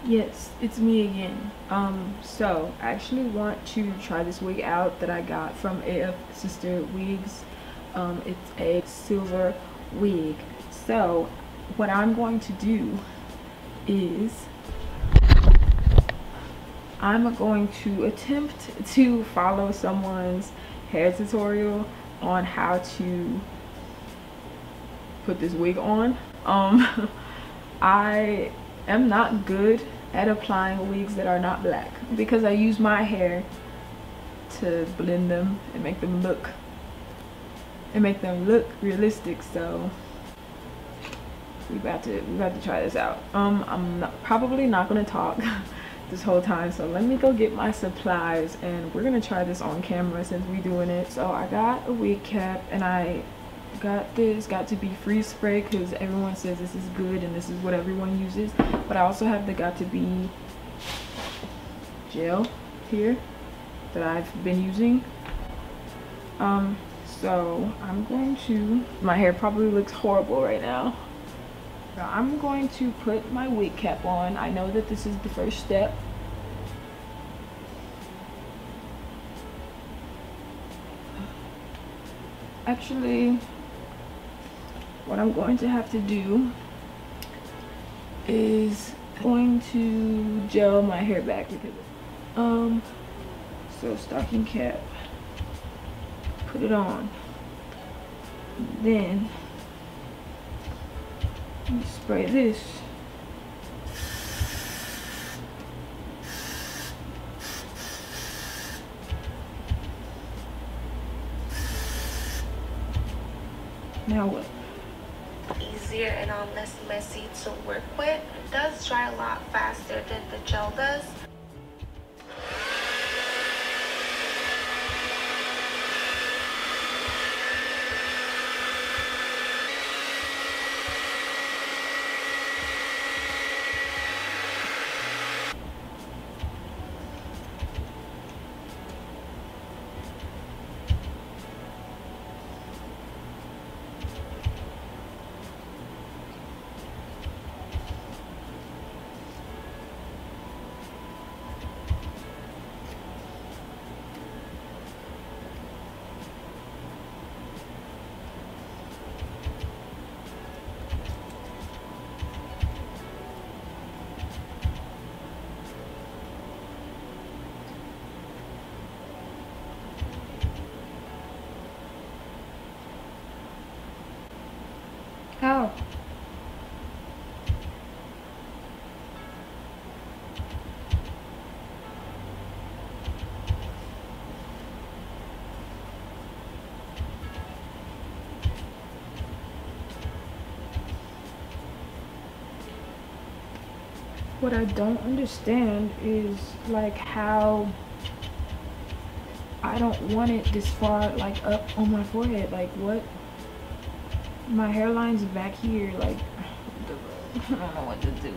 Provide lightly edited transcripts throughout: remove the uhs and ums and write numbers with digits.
Yes, it's me again. So I actually want to try this wig out that I got from Afsisterwigs. It's a silver wig. So what I'm going to do is I'm going to attempt to follow someone's hair tutorial on how to put this wig on. I am not good at applying wigs that are not black because I use my hair to blend them and make them look realistic. So we about to try this out. Probably not gonna talk this whole time, so let me go get my supplies and we're gonna try this on camera since we doing it. So I got a wig cap and I got this got to be freeze spray because everyone says this is good and this is what everyone uses, but I also have the got to be gel here that I've been using. So I'm going to, my hair probably looks horrible right now. So I'm going to put my wig cap on. I know that this is the first step. Actually, what I'm going to have to do is going to gel my hair back because so stocking cap, put it on, then you spray this. Now what? Easier and less messy to work with. It does dry a lot faster than the gel does. Ow. What I don't understand is like how I don't want it this far like up on my forehead. Like what? My hairline's back here. Like I don't know what to do.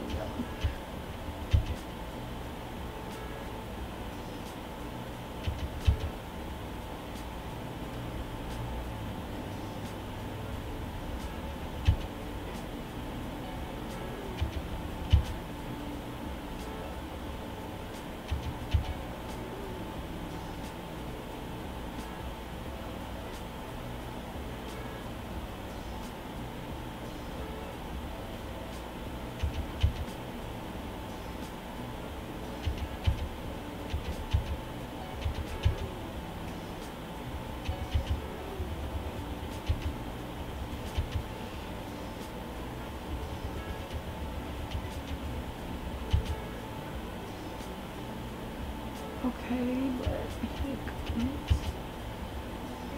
Okay, but like,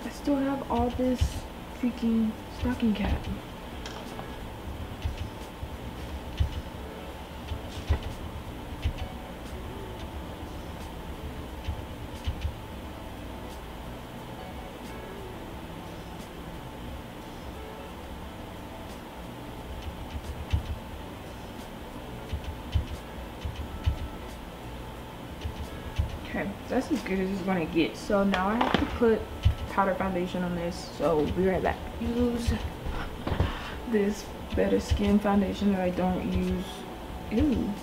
I still have all this freaking stocking cap. Okay, that's as good as it's gonna get. So now I have to put powder foundation on this, so we'll be right back. Use this Better Skin foundation that I don't use. Ew.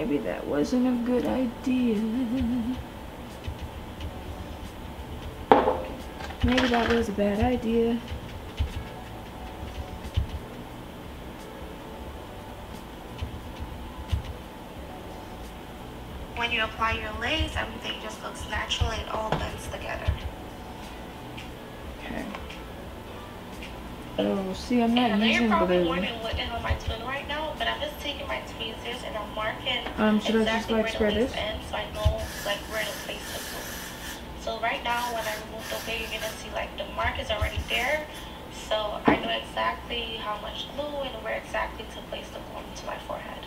maybe that wasn't a good idea. Maybe that was a bad idea. When you apply your lace, everything just looks natural and all blends together. Okay. Oh, see, I'm not using you're probably glue. wondering what the hell am I doing right now, but I'm just taking my tweezers and I'm marking should I just like spread this? So I know like where to place the glue. So right now when I remove the wig, you're gonna see like the mark is already there. So I know exactly how much glue and where exactly to place the glue to my forehead.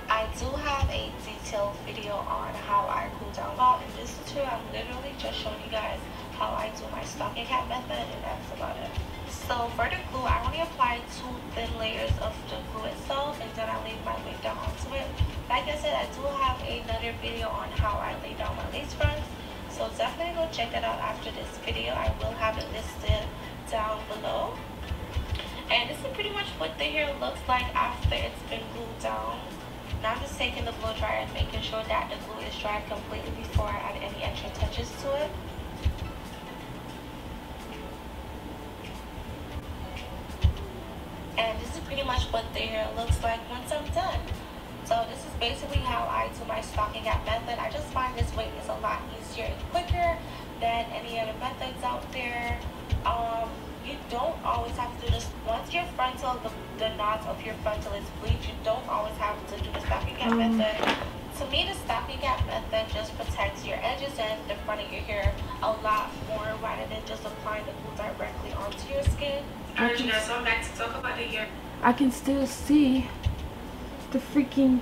I do have a detailed video on how I glue down. In this tutorial, I'm literally just showing you guys how I do my stocking cap method, and that's about it. So for the glue, I only apply 2 thin layers of the glue itself, and then I lay my wig down onto it. Like I said, I do have another video on how I lay down my lace fronts, so definitely go check that out after this video. I will have it listed down below. And this is pretty much what the hair looks like after it's been glued down. Now I'm just taking the blow dryer and making sure that the glue is dried completely before I add any extra touches to it. And this is pretty much what the hair looks like once I'm done. So this is basically how I do my stocking cap method. I just find this way is a lot easier and quicker than any other methods out there. You don't always have to do this. Once your frontal, the knots of your frontal is bleached, you don't always have to do the stocking cap method. To me, the stocking cap method just protects your edges and the front of your hair a lot more rather than just applying the glue directly onto your skin. Alright, you guys, so I'm back to talk about the hair. I can still see the freaking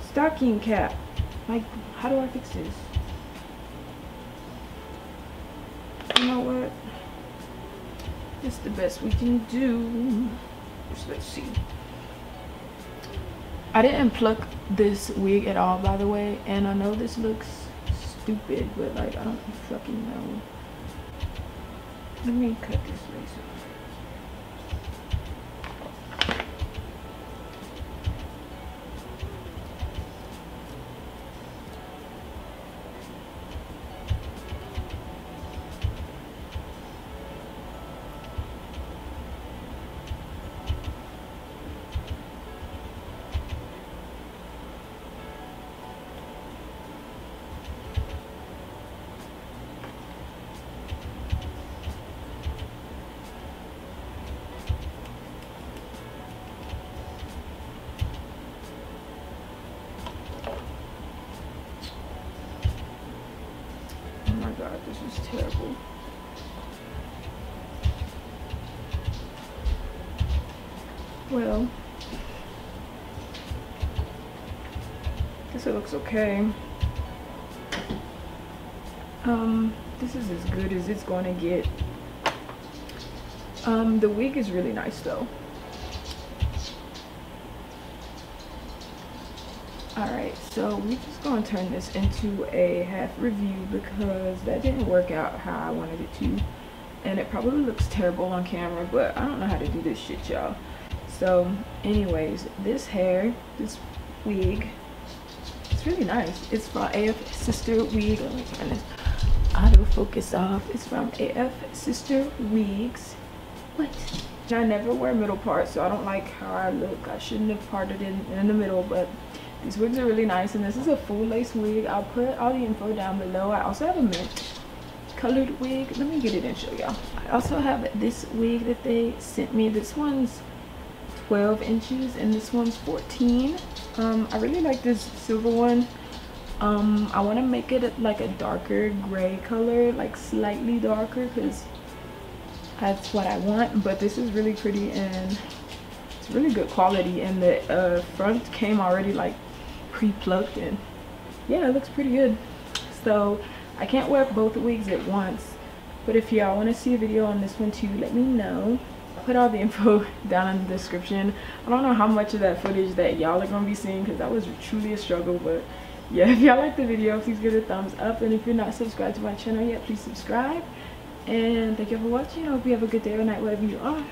stocking cap. Like, how do I fix this? You know what? It's the best we can do. Let's see. I didn't pluck this wig at all, by the way, and I know this looks stupid, but like I don't fucking know. Let me cut this lace off. God, this is terrible. Well, guess it looks okay. This is as good as it's going to get. The wig is really nice though. Alright, so we're just going to turn this into a half review because that didn't work out how I wanted it to. And it probably looks terrible on camera, but I don't know how to do this shit, y'all. So, anyways, this hair, this wig, it's really nice. It's from Afsisterwig. Let me turn this autofocus off. It's from Afsisterwigs. What? I never wear middle parts, so I don't like how I look. I shouldn't have parted it in the middle, but these wigs are really nice, and this is a full lace wig. I'll put all the info down below. I also have a mint colored wig. Let me get it and show y'all. I also have this wig that they sent me. This one's 12 inches and this one's 14. I really like this silver one. I want to make it like a darker gray color, like slightly darker, because that's what I want. But this is really pretty and it's really good quality, and the front came already like pre-plucked, and yeah, it looks pretty good. So I can't wear both wigs at once, but if y'all want to see a video on this one too, let me know. I'll put all the info down in the description. I don't know how much of that footage that y'all are gonna be seeing because that was truly a struggle, but yeah, if y'all like the video, please give it a thumbs up, and if you're not subscribed to my channel yet, please subscribe. And thank you for watching. I hope you have a good day or night wherever you are.